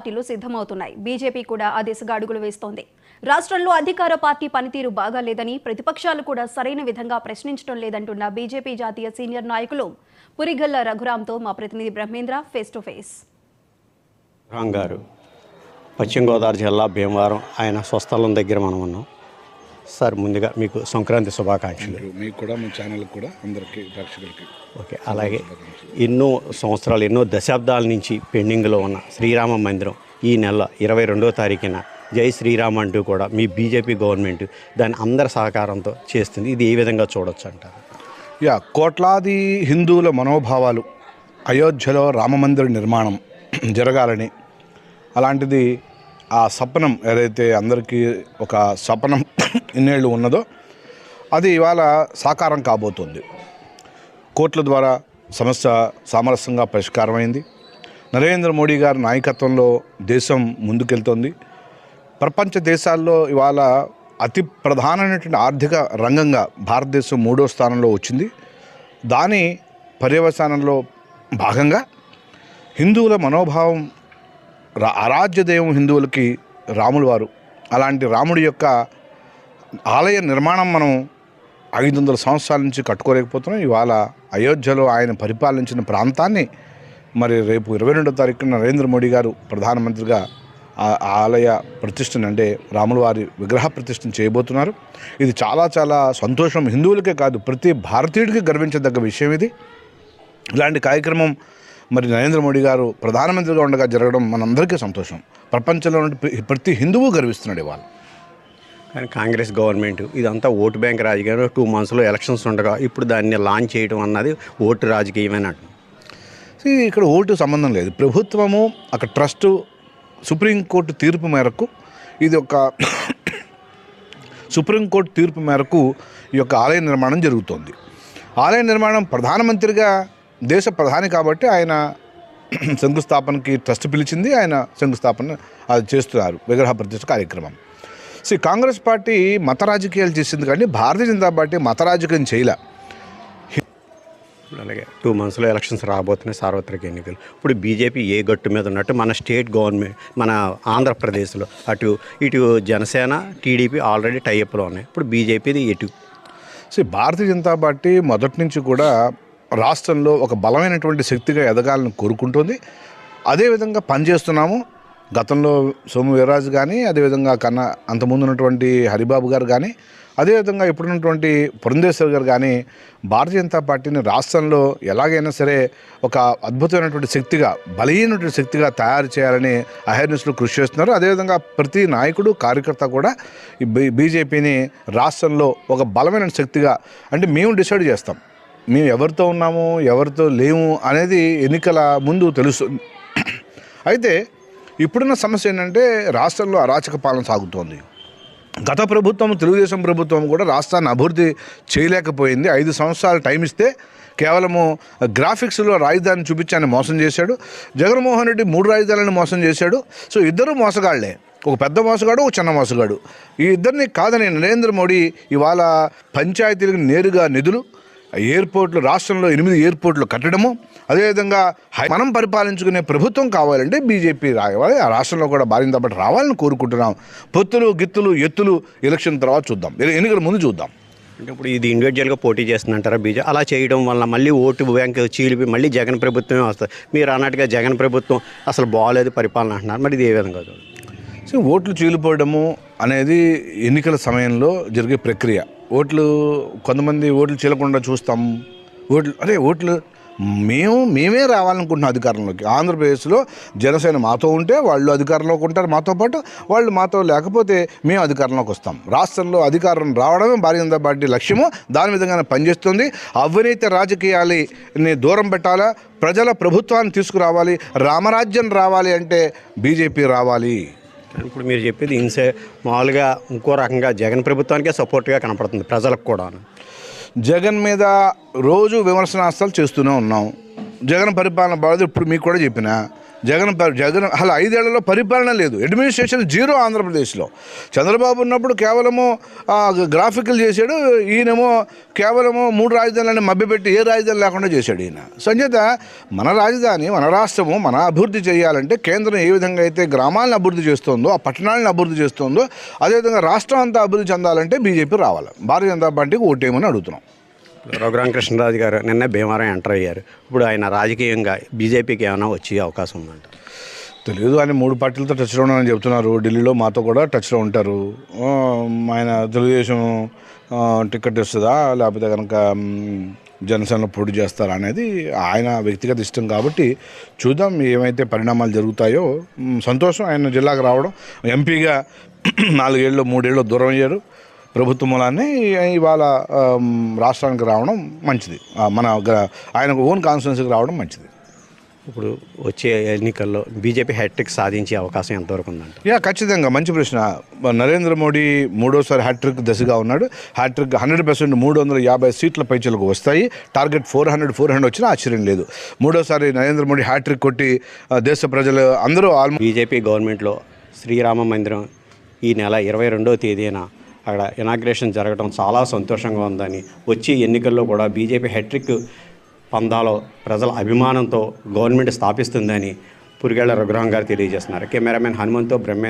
పార్టీలు సిద్ధమవుతున్నాయి. బీజేపీ కూడా ఆ దిశగా అడుగులు వేస్తోంది. రాష్ట్రంలో అధికార పార్టీ పనితీరు బాగాలేదని ప్రతిపక్షాలు కూడా సరైన విధంగా ప్రశ్నించడం లేదంటున్న బీజేపీ జాతీయ సీనియర్ నాయకులు పురిగల్ల రఘురాంతో మా ప్రతినిధి బ్రహ్మేంద్ర ఫేస్ టు ఫేస్. గారు పశ్చిమ గోదావరి జిల్లా భీమవరం ఆయన స్వస్థలం దగ్గర మనం ఉన్నాం. సార్, ముందుగా మీకు సంక్రాంతి శుభాకాంక్షలు. మీకు కూడా, మీ ఛానల్ కూడా, అందరికీ ప్రేక్షకులకి. ఓకే, అలాగే ఎన్నో సంవత్సరాలు, ఎన్నో దశాబ్దాల నుంచి పెండింగ్లో ఉన్న శ్రీరామ మందిరం ఈ నెల 22వ తారీఖున జై శ్రీరామ్ అంటూ కూడా మీ బీజేపీ గవర్నమెంట్ దాన్ని అందరి సహకారంతో చేస్తుంది. ఇది ఏ విధంగా చూడొచ్చు అంటారు? కోట్లాది హిందువుల మనోభావాలు అయోధ్యలో రామమందిర నిర్మాణం జరగాలని, అలాంటిది ఆ స్వప్నం ఏదైతే అందరికీ ఒక స్వప్నం ఇన్నేళ్ళు ఉన్నదో అది ఇవాళ సాకారం కాబోతుంది. కోర్టుల ద్వారా సమస్య సామరస్యంగా పరిష్కారమైంది. నరేంద్ర మోడీ గారి నాయకత్వంలో దేశం ముందుకెళ్తోంది. ప్రపంచ దేశాల్లో ఇవాళ అతి ప్రధానమైనటువంటి ఆర్థిక రంగంగా భారతదేశం 3వ స్థానంలో వచ్చింది. దాని పర్యవసానంలో భాగంగా హిందువుల మనోభావం, ఆరాధ్య దైవం హిందువులకి రాముల వారు. అలాంటి రాముడి యొక్క ఆలయ నిర్మాణం మనం 500 సంవత్సరాల నుంచి కట్టుకోలేకపోతున్నాం. ఇవాళ అయోధ్యలో ఆయన పరిపాలించిన ప్రాంతాన్ని మరి రేపు 22వ తారీఖున నరేంద్ర మోడీ గారు ప్రధానమంత్రిగా ఆలయ ప్రతిష్టను, అంటే రాముల వారి విగ్రహ ప్రతిష్టను చేయబోతున్నారు. ఇది చాలా చాలా సంతోషం. హిందువులకే కాదు, ప్రతి భారతీయుడికి గర్వించదగ్గ విషయం ఇది. ఇలాంటి కార్యక్రమం మరి నరేంద్ర మోడీ గారు ప్రధానమంత్రిగా ఉండగా జరగడం మనందరికీ సంతోషం. ప్రపంచంలో ప్రతి హిందువు గర్విస్తున్నాడు ఇవాళ. కానీ కాంగ్రెస్ గవర్నమెంట్ ఇదంతా ఓటు బ్యాంక్ రాజకీయం. 2 monthsలో ఎలక్షన్స్ ఉండగా ఇప్పుడు దాన్ని లాంచ్ చేయడం అన్నది ఓటు రాజకీయమేనట. ఇక్కడ ఓటు సంబంధం లేదు. ప్రభుత్వము అక్కడ ట్రస్టు సుప్రీంకోర్టు తీర్పు మేరకు ఇది ఒక సుప్రీంకోర్టు తీర్పు మేరకు ఈ యొక్క ఆలయ నిర్మాణం జరుగుతోంది. ఆలయ నిర్మాణం ప్రధానమంత్రిగా, దేశ ప్రధాని కాబట్టి ఆయన శంకుస్థాపనకి ట్రస్ట్ పిలిచింది. ఆయన శంకుస్థాపన అది చేస్తున్నారు, విగ్రహ ప్రతిష్ఠ కార్యక్రమం. కాంగ్రెస్ పార్టీ మత రాజకీయాలు చేసింది కానీ భారతీయ జనతా పార్టీ మత రాజకీయం చేయలే. అలాగే 2 monthsలో ఎలక్షన్స్ రాబోతున్నాయి, సార్వత్రిక ఎన్నికలు. ఇప్పుడు బీజేపీ ఏ గట్టు మీద ఉన్నట్టు మన స్టేట్ గవర్నమెంట్, మన ఆంధ్రప్రదేశ్లో ఇటు జనసేన, టీడీపీ ఆల్రెడీ టైఅప్లో ఉన్నాయి. ఇప్పుడు బీజేపీది ఎటు? భారతీయ జనతా పార్టీ మొదటి నుంచి కూడా రాష్ట్రంలో ఒక బలమైనటువంటి శక్తిగా ఎదగాలని కోరుకుంటుంది. అదేవిధంగా పనిచేస్తున్నాము. గతంలో సోము వీర్రాజు కానీ, అదేవిధంగా అంతకుముందు ఉన్నటువంటి హరిబాబు గారు కానీ, అదేవిధంగా ఇప్పుడున్నటువంటి పురంధేశ్వర్ గారు కానీ భారతీయ జనతా పార్టీని రాష్ట్రంలో ఎలాగైనా సరే ఒక అద్భుతమైనటువంటి శక్తిగా, బలహీనటువంటి శక్తిగా తయారు చేయాలని అహర్నిశలు కృషి చేస్తున్నారు. అదేవిధంగా ప్రతి నాయకుడు, కార్యకర్త కూడా ఈ బీజేపీని రాష్ట్రంలో ఒక బలమైన శక్తిగా, అంటే మేము డిసైడ్ చేస్తాం, మేము ఎవరితో ఉన్నాము, ఎవరితో లేము అనేది ఎన్నికల ముందు తెలుస్తుంది. అయితే ఇప్పుడున్న సమస్య ఏంటంటే రాష్ట్రంలో అరాచక పాలన సాగుతోంది. గత ప్రభుత్వం, తెలుగుదేశం ప్రభుత్వం కూడా రాష్ట్రాన్ని అభివృద్ధి చేయలేకపోయింది. 5 సంవత్సరాలు టైం ఇస్తే కేవలము గ్రాఫిక్స్లో రాజధాని చూపించాన్ని మోసం చేశాడు. జగన్మోహన్ రెడ్డి 3 రాజధానులను మోసం చేశాడు. ఇద్దరు మోసగాళ్లే, ఒక పెద్ద మోసగాడు, ఒక చిన్న మోసగాడు. ఈ ఇద్దరిని కాదని నరేంద్ర మోడీ ఇవాళ పంచాయతీలకు నేరుగా నిధులు, ఎయిర్పోర్ట్లు, రాష్ట్రంలో 8 ఎయిర్పోర్ట్లు కట్టడము, అదేవిధంగా మనం పరిపాలించుకునే ప్రభుత్వం కావాలంటే బీజేపీ రావాలి, ఆ రాష్ట్రంలో కూడా భారీ తప్పటి రావాలని కోరుకుంటున్నాం. పొత్తులు, గిత్తులు, ఎత్తులు ఎలక్షన్ తర్వాత చూద్దాం, ఎన్నికల ముందు చూద్దాం. అంటే ఇప్పుడు ఇది ఇండివిజువల్గా పోటీ చేస్తుందంటారా బీజేపీ? అలా చేయడం వల్ల మళ్ళీ ఓటు బ్యాంక్ చీలిపి మళ్ళీ జగన్ ప్రభుత్వమే వస్తుంది. మీరు అన్నట్టుగా జగన్ ప్రభుత్వం అసలు బాగోలేదు పరిపాలన అంటున్నారు. మరి ఇది ఏ విధంగా? ఓట్లు చీలిపోవడము అనేది ఎన్నికల సమయంలో జరిగే ప్రక్రియ. కొంతమంది ఓట్లు చీలకుండా చూస్తాం. ఓట్లు మేమే రావాలనుకుంటున్నాం అధికారంలోకి. ఆంధ్రప్రదేశ్లో జనసేన మాతో ఉంటే వాళ్ళు అధికారంలోకి ఉంటారు, మాతో పాటు. వాళ్ళు మాతో లేకపోతే మేము అధికారంలోకి వస్తాం. రాష్ట్రంలో అధికారం రావడమే భారతీయ జనతా పార్టీ లక్ష్యము. దాని విధంగానే పనిచేస్తుంది. అవినీతి రాజకీయాలని దూరం పెట్టాలా, ప్రజల ప్రభుత్వాన్ని తీసుకురావాలి, రామరాజ్యం రావాలి అంటే బీజేపీ రావాలి. ఇప్పుడు మీరు చెప్పేది మామూలుగా ఇంకో రకంగా జగన్ ప్రభుత్వానికే సపోర్ట్గా కనపడుతుంది ప్రజలకు కూడా. జగన్ మీద రోజు విమర్శనాస్త్రాలు చేస్తూనే ఉన్నాం. జగన్ పరిపాలన బాగోదు. ఇప్పుడు మీకు కూడా చెప్పిన జగన్ అసలు 5 ఏళ్లలో పరిపాలన లేదు, అడ్మినిస్ట్రేషన్ జీరో ఆంధ్రప్రదేశ్లో. చంద్రబాబు ఉన్నప్పుడు కేవలము గ్రాఫికల్ చేశాడు, ఈయనేమో కేవలము 3 రాజధానులని మభ్యపెట్టి ఏ రాజధాని లేకుండా చేశాడు ఈయన. సంచేత మన రాజధాని, మన రాష్ట్రము, మన అభివృద్ధి చేయాలంటే కేంద్రం ఏ విధంగా అయితే గ్రామాలను అభివృద్ధి చేస్తుందో, ఆ పట్టణాలను అభివృద్ధి చేస్తుందో, అదేవిధంగా రాష్ట్రం అంతా అభివృద్ధి చెందాలంటే బీజేపీ రావాలి. భారతీయ జనతా పార్టీకి ఓటేయమని అడుగుతున్నాం. రఘురామకృష్ణరాజు గారు నిన్న భీమవరం ఎంటర్ అయ్యారు. ఇప్పుడు ఆయన రాజకీయంగా బీజేపీకి ఏమైనా వచ్చే అవకాశం ఉందంట? తెలియదు, ఆయన 3 పార్టీలతో టచ్లో ఉన్నారని చెప్తున్నారు. ఢిల్లీలో మాతో కూడా టచ్లో ఉంటారు. ఆయన తెలుగుదేశం టికెట్ ఇస్తుందా లేకపోతే కనుక జనసేనలో పోటీ చేస్తారా అనేది ఆయన వ్యక్తిగత ఇష్టం కాబట్టి చూద్దాం ఏమైతే పరిణామాలు జరుగుతాయో. సంతోషం ఆయన జిల్లాకు రావడం, ఎంపీగా 4 ఏళ్ళు 3 ఏళ్ళు దూరం అయ్యారు. ప్రభుత్వం మూలాన్ని ఇవాళ రాష్ట్రానికి రావడం మంచిది, మన ఆయనకు ఓన్ కాన్స్టిట్యున్సీకి రావడం మంచిది. ఇప్పుడు వచ్చే ఎన్నికల్లో బీజేపీ హ్యాట్రిక్ సాధించే అవకాశం ఎంతవరకు ఉందంట? ఖచ్చితంగా మంచి ప్రశ్న. నరేంద్ర మోడీ 3వసారి హ్యాట్రిక్ దశగా ఉన్నాడు. హ్యాట్రిక్ 100% 350 సీట్ల పైచలకు వస్తాయి. టార్గెట్ 400 వచ్చినా ఆశ్చర్యం లేదు. 3వసారి నరేంద్ర మోడీ హ్యాట్రిక్ కొట్టి దేశ ప్రజలు అందరూ బీజేపీ గవర్నమెంట్లో శ్రీరామ మందిరం ఈ నెల 22వ తేదీన అక్కడ ఇనాగ్రేషన్ జరగడం చాలా సంతోషంగా ఉందని, వచ్చే ఎన్నికల్లో కూడా బీజేపీ హ్యాట్రిక్ పందాలో ప్రజల అభిమానంతో గవర్నమెంట్ స్థాపిస్తుందని పురిగేళ్ల రఘురామ్ గారు తెలియజేస్తున్నారు. కెమెరామెన్ హనుమంతో బ్రహ్మేంద్ర.